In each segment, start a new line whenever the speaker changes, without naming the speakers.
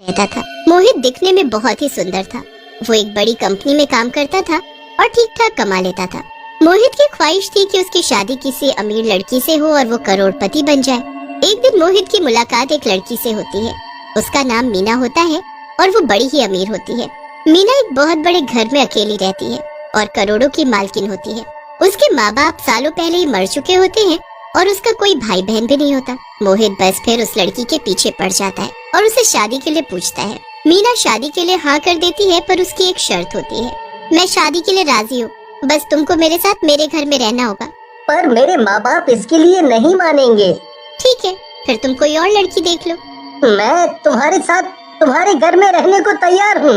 रहता था। मोहित दिखने में बहुत ही सुंदर था। वो एक बड़ी कंपनी में काम करता था और ठीक ठाक कमा लेता था। मोहित की ख्वाहिश थी कि उसकी शादी किसी अमीर लड़की से हो और वो करोड़पति बन जाए। एक दिन मोहित की मुलाकात एक लड़की से होती है। उसका नाम मीना होता है और वो बड़ी ही अमीर होती है। मीना एक बहुत बड़े घर में अकेली रहती है और करोड़ों की मालकिन होती है। उसके माँ बाप सालों पहले ही मर चुके होते हैं और उसका कोई भाई बहन भी नहीं होता। मोहित बस फिर उस लड़की के पीछे पड़ जाता है और उसे शादी के लिए पूछता है। मीना शादी के लिए हाँ कर देती है, पर उसकी एक शर्त होती है। मैं शादी के लिए राजी हूँ, बस तुमको मेरे साथ मेरे घर में रहना होगा।
पर मेरे माँ बाप इसके लिए नहीं मानेंगे।
ठीक है, फिर तुम कोई और लड़की देख लो।
मैं तुम्हारे साथ तुम्हारे घर में रहने को तैयार हूँ।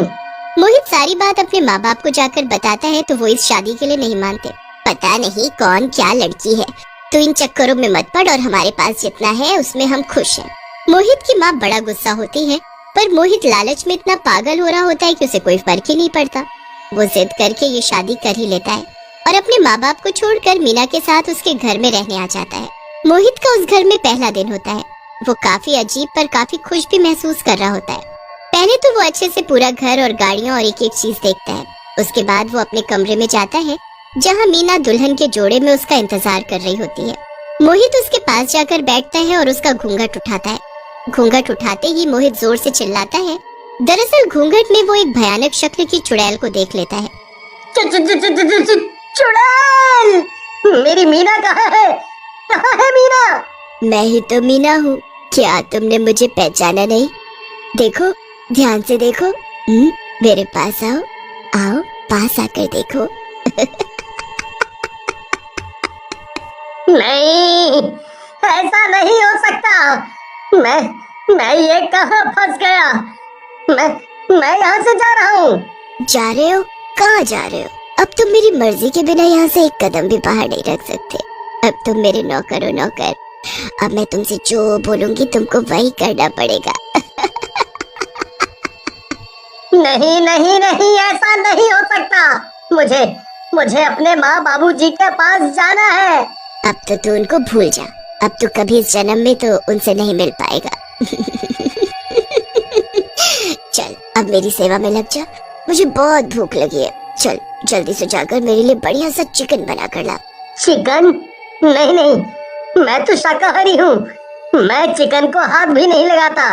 मोहित सारी बात अपने माँ बाप को जाकर बताता है तो वो इस शादी के लिए नहीं मानते। पता नहीं कौन क्या लड़की है, तो इन चक्करों में मत पड़ और हमारे पास जितना है उसमें हम खुश हैं। मोहित की माँ बड़ा गुस्सा होती है, पर मोहित लालच में इतना पागल हो रहा होता है कि उसे कोई फर्क ही नहीं पड़ता। वो जिद करके ये शादी कर ही लेता है और अपने माँ बाप को छोड़कर मीना के साथ उसके घर में रहने आ जाता है। मोहित का उस घर में पहला दिन होता है। वो काफी अजीब पर काफी खुश भी महसूस कर रहा होता है। पहले तो वो अच्छे से पूरा घर और गाड़ियाँ और एक एक चीज देखता है। उसके बाद वो अपने कमरे में जाता है जहाँ मीना दुल्हन के जोड़े में उसका इंतजार कर रही होती है। मोहित उसके पास जाकर बैठता है और उसका घूंघट उठाता है। घूंघट उठाते ही मोहित जोर से चिल्लाता है। दरअसल घूंघट में वो एक भयानक शक्ल की चुड़ैल को देख लेता है।
चुड़ैल! मेरी मीना कहाँ है? कहाँ है मीना?
मैं ही तो मीना हूँ, क्या तुमने मुझे पहचाना नहीं? देखो, ध्यान से देखो। मेरे पास आओ, आओ पास आकर देखो।
नहीं, ऐसा नहीं हो सकता। मैं ये कहाँ फंस गया? मैं यहाँ से जा रहा हूँ।
जा रहे हो? कहाँ जा रहे हो? अब तुम मेरी मर्जी के बिना यहाँ से एक कदम भी बाहर नहीं रख सकते। अब तुम मेरे नौकर हो, नौकर। अब मैं तुमसे जो बोलूंगी तुमको वही करना पड़ेगा।
नहीं नहीं नहीं, ऐसा नहीं हो सकता। मुझे अपने माँ बाबूजी के पास जाना है।
अब तो तू उनको भूल जा। अब तू कभी इस जन्म में तो उनसे नहीं मिल पाएगा। चल अब मेरी सेवा में लग जा, मुझे बहुत भूख लगी है। चल जल्दी से जाकर मेरे लिए बढ़िया सा चिकन बना कर ला।
चिकन? नहीं नहीं, मैं तो शाकाहारी हूँ। मैं चिकन को हाथ भी नहीं लगाता।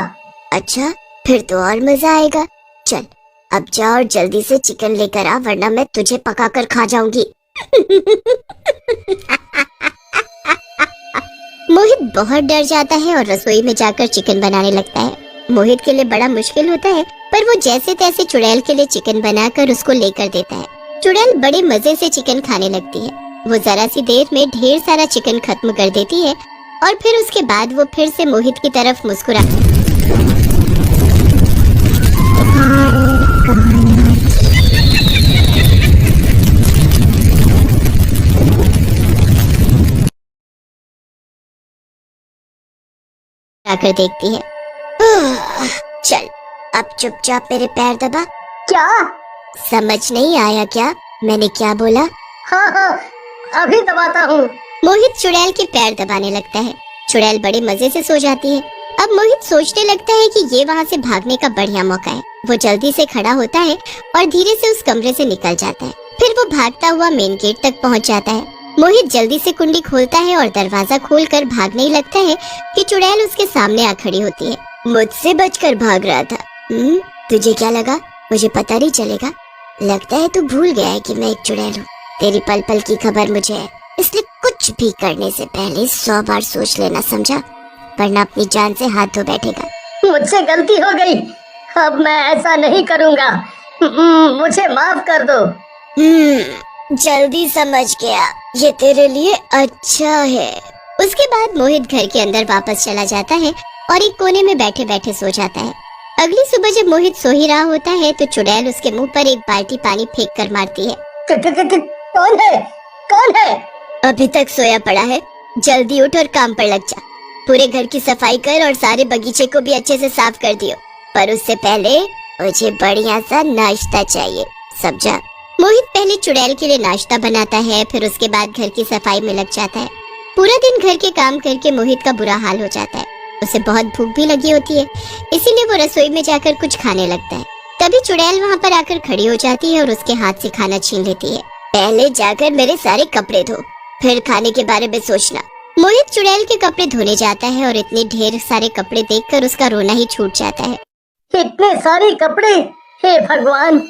अच्छा, फिर तो और मजा आएगा। चल अब जा और जल्दी से चिकन लेकर आ, वरना मैं तुझे पकाकर खा जाऊंगी। मोहित बहुत डर जाता है और रसोई में जाकर चिकन बनाने लगता है। मोहित के लिए बड़ा मुश्किल होता है, पर वो जैसे तैसे चुड़ैल के लिए चिकन बनाकर उसको लेकर देता है। चुड़ैल बड़े मजे से चिकन खाने लगती है। वो जरा सी देर में ढेर सारा चिकन खत्म कर देती है और फिर उसके बाद वो फिर से मोहित की तरफ मुस्कुरा कर देखती है। चल अब चुपचाप मेरे पैर दबा।
क्या?
समझ नहीं आया क्या मैंने क्या बोला?
हाँ हाँ, अभी दबाता हूँ।
मोहित चुड़ैल के पैर दबाने लगता है। चुड़ैल बड़े मजे से सो जाती है। अब मोहित सोचने लगता है कि ये वहाँ से भागने का बढ़िया मौका है। वो जल्दी से खड़ा होता है और धीरे से उस कमरे से निकल जाता है। फिर वो भागता हुआ मेन गेट तक पहुँच जाता है। मोहित जल्दी से कुंडी खोलता है और दरवाजा खोलकर भागने ही लगता है कि चुड़ैल उसके सामने आ खड़ी होती है। मुझसे बचकर भाग रहा था? तुझे क्या लगा मुझे पता नहीं चलेगा? लगता है तू भूल गया है कि मैं एक चुड़ैल हूँ। तेरी पल पल की खबर मुझे है, इसलिए कुछ भी करने से पहले 100 बार सोच लेना, समझा? वरना अपनी जान से हाथ धो बैठेगा।
मुझसे गलती हो गई, अब मैं ऐसा नहीं करूँगा। मुझे माफ कर दो।
जल्दी समझ गया, ये तेरे लिए अच्छा है। उसके बाद मोहित घर के अंदर वापस चला जाता है और एक कोने में बैठे बैठे सो जाता है। अगली सुबह जब मोहित सो ही रहा होता है तो चुड़ैल उसके मुंह पर एक बाल्टी पानी फेंक कर मारती है।
कौन है? कौन है?
अभी तक सोया पड़ा है, जल्दी उठ और काम पर लग जा। पूरे घर की सफाई कर और सारे बगीचे को भी अच्छे से साफ कर दियो, पर उससे पहले मुझे बढ़िया सा नाश्ता चाहिए, समझा? मोहित पहले चुड़ैल के लिए नाश्ता बनाता है, फिर उसके बाद घर की सफाई में लग जाता है। पूरा दिन घर के काम करके मोहित का बुरा हाल हो जाता है। उसे बहुत भूख भी लगी होती है, इसीलिए वो रसोई में जाकर कुछ खाने लगता है। तभी चुड़ैल वहाँ पर आकर खड़ी हो जाती है और उसके हाथ से खाना छीन लेती है। पहले जाकर मेरे सारे कपड़े धो, फिर खाने के बारे में सोचना। मोहित चुड़ैल के कपड़े धोने जाता है और इतने ढेर सारे कपड़े देखकर उसका रोना ही छूट जाता है।
इतने सारे कपड़े, हे भगवान,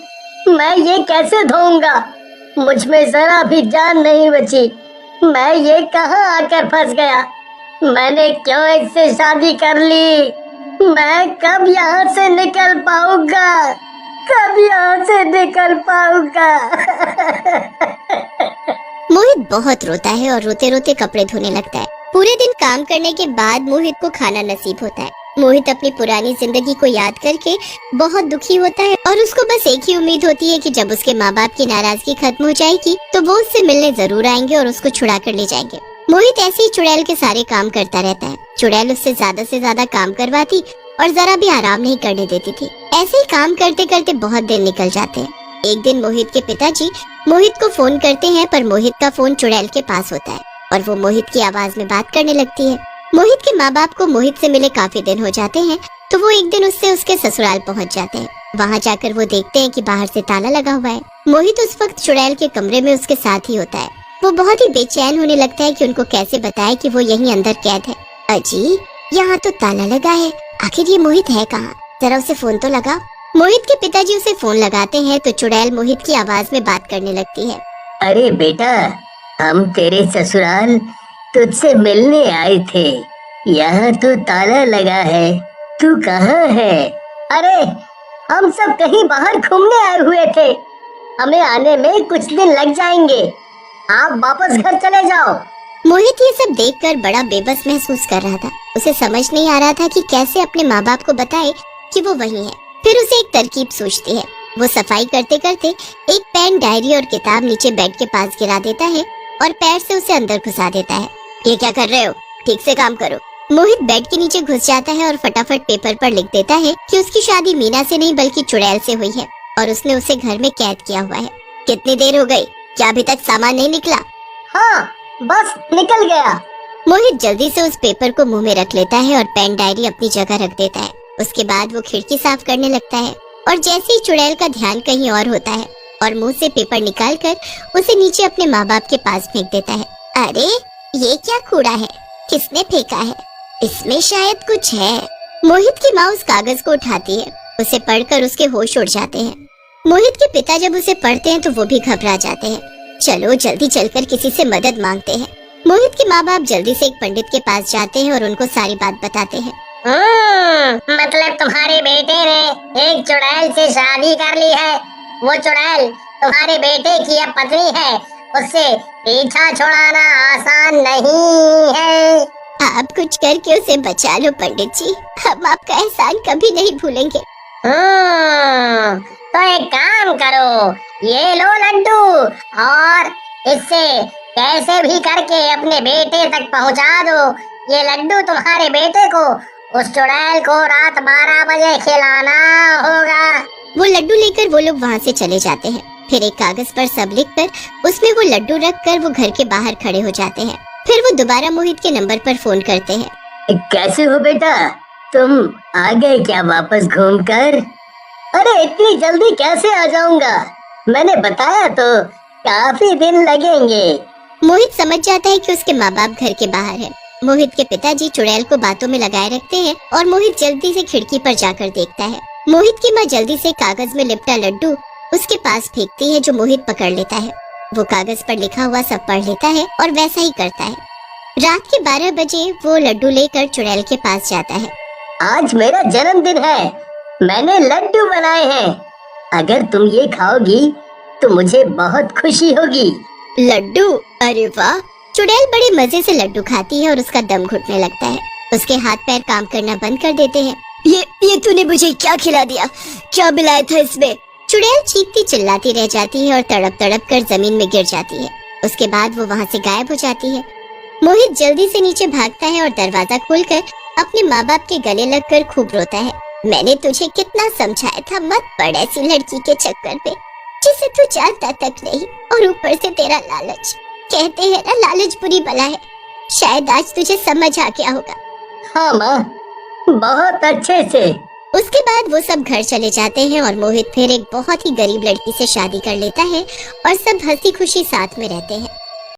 मैं ये कैसे धोऊंगा? मुझ में जरा भी जान नहीं बची। मैं ये कहाँ आकर फंस गया? मैंने क्यों इससे शादी कर ली? मैं कब यहाँ से निकल पाऊंगा? कब यहाँ से निकल पाऊंगा?
मोहित बहुत रोता है और रोते रोते कपड़े धोने लगता है। पूरे दिन काम करने के बाद मोहित को खाना नसीब होता है। मोहित अपनी पुरानी जिंदगी को याद करके बहुत दुखी होता है और उसको बस एक ही उम्मीद होती है कि जब उसके माँ बाप की नाराजगी खत्म हो जाएगी तो वो उससे मिलने जरूर आएंगे और उसको छुड़ा कर ले जाएंगे। मोहित ऐसे ही चुड़ैल के सारे काम करता रहता है। चुड़ैल उससे ज्यादा काम करवाती और जरा भी आराम नहीं करने देती थी। ऐसे ही काम करते करते बहुत दिन निकल जाते हैं। एक दिन मोहित के पिताजी मोहित को फोन करते हैं, पर मोहित का फोन चुड़ैल के पास होता है और वो मोहित की आवाज में बात करने लगती है। मोहित के माँ बाप को मोहित से मिले काफी दिन हो जाते हैं, तो वो एक दिन उससे उसके ससुराल पहुँच जाते हैं। वहाँ जाकर वो देखते हैं कि बाहर से ताला लगा हुआ है। मोहित उस वक्त चुड़ैल के कमरे में उसके साथ ही होता है। वो बहुत ही बेचैन होने लगता है कि उनको कैसे बताए कि वो यहीं अंदर कैद है। अजी, यहाँ तो ताला लगा है, आखिर ये मोहित है कहाँ? जरा उसे फोन तो लगा। मोहित के पिताजी उसे फोन लगाते हैं तो चुड़ैल मोहित की आवाज में बात करने लगती है।
अरे बेटा, हम तेरे ससुराल तुझसे मिलने आए थे। यहाँ तो ताला लगा है, तू कहाँ है? अरे, हम सब कहीं बाहर घूमने आए हुए थे। हमें आने में कुछ दिन लग जाएंगे। आप वापस घर चले जाओ।
मोहित ये सब देखकर बड़ा बेबस महसूस कर रहा था। उसे समझ नहीं आ रहा था कि कैसे अपने माँ बाप को बताए कि वो वही है। फिर उसे एक तरकीब सूझती है। वो सफाई करते करते एक पेन, डायरी और किताब नीचे बेड के पास गिरा देता है और पैर से उसे अंदर घुसा देता है। ये क्या कर रहे हो? ठीक से काम करो। मोहित बेड के नीचे घुस जाता है और फटाफट पेपर पर लिख देता है कि उसकी शादी मीना से नहीं बल्कि चुड़ैल से हुई है और उसने उसे घर में कैद किया हुआ है। कितनी देर हो गई? क्या अभी तक सामान नहीं निकला?
हाँ, बस निकल गया।
मोहित जल्दी से उस पेपर को मुंह में रख लेता है और पेन, डायरी अपनी जगह रख देता है। उसके बाद वो खिड़की साफ करने लगता है और जैसे ही चुड़ैल का ध्यान कहीं और होता है और मुंह से पेपर निकालकर उसे नीचे अपने माँ बाप के पास फेंक देता है। अरे, ये क्या कूड़ा है? किसने फेंका है? इसमें शायद कुछ है। मोहित की माँ उस कागज को उठाती है। उसे पढ़कर उसके होश उड़ जाते हैं। मोहित के पिता जब उसे पढ़ते हैं तो वो भी घबरा जाते हैं। चलो जल्दी चलकर किसी से मदद मांगते हैं। मोहित के माँ बाप जल्दी से एक पंडित के पास जाते हैं और उनको सारी बात बताते हैं।
मतलब तुम्हारे बेटे ने एक चुड़ैल से शादी कर ली है। वो चुड़ैल तुम्हारे बेटे की अब पत्नी है। उससे पीछा छुड़ाना आसान नहीं है।
आप कुछ करके उसे बचा लो पंडित जी, हम आपका एहसान कभी नहीं भूलेंगे।
तो एक काम करो, ये लो लड्डू और इससे कैसे भी करके अपने बेटे तक पहुंचा दो। ये लड्डू तुम्हारे बेटे को उस चुड़ैल को रात 12 बजे खिलाना होगा।
वो लड्डू लेकर वो लोग वहाँ से चले जाते हैं। फिर एक कागज पर सब लिखकर उसमें वो लड्डू रखकर वो घर के बाहर खड़े हो जाते हैं। फिर वो दोबारा मोहित के नंबर पर फोन करते हैं।
कैसे हो बेटा, तुम आ गए क्या वापस घूमकर? अरे इतनी जल्दी कैसे आ जाऊंगा? मैंने बताया तो काफी दिन लगेंगे।
मोहित समझ जाता है कि उसके माँ बाप घर के बाहर है। मोहित के पिताजी चुड़ैल को बातों में लगाए रखते हैं और मोहित जल्दी से खिड़की पर जाकर देखता है। मोहित की माँ जल्दी से कागज में लिपटा लड्डू उसके पास फेंकती है जो मोहित पकड़ लेता है। वो कागज पर लिखा हुआ सब पढ़ लेता है और वैसा ही करता है। रात के 12 बजे वो लड्डू लेकर चुड़ैल के पास जाता है।
आज मेरा जन्मदिन है, मैंने लड्डू बनाए हैं। अगर तुम ये खाओगी तो मुझे बहुत खुशी होगी।
लड्डू? अरे वाह! चुड़ैल बड़े मजे से लड्डू खाती है और उसका दम घुटने लगता है। उसके हाथ पैर काम करना बंद कर देते हैं। ये तूने मुझे क्या खिला दिया? क्या मिलाया था इसमें? चुड़ैल चीखती चिल्लाती रह जाती है और तड़प तड़प कर जमीन में गिर जाती है। उसके बाद वो वहाँ से गायब हो जाती है। मोहित जल्दी से नीचे भागता है और दरवाजा खोलकर अपने माँ बाप के गले लगकर खूब रोता है। मैंने तुझे कितना समझाया था, मत पड़ ऐसी लड़की के चक्कर पे जिसे तू जानता तक नहीं, और ऊपर से तेरा लालच। कहते हैं ना, लालच बुरी बला है। शायद आज तुझे समझ आ गया होगा।
हाँ माँ, बहुत अच्छे से।
उसके बाद वो सब घर चले जाते हैं और मोहित फिर एक बहुत ही गरीब लड़की से शादी कर लेता है और सब हंसी खुशी साथ में रहते हैं।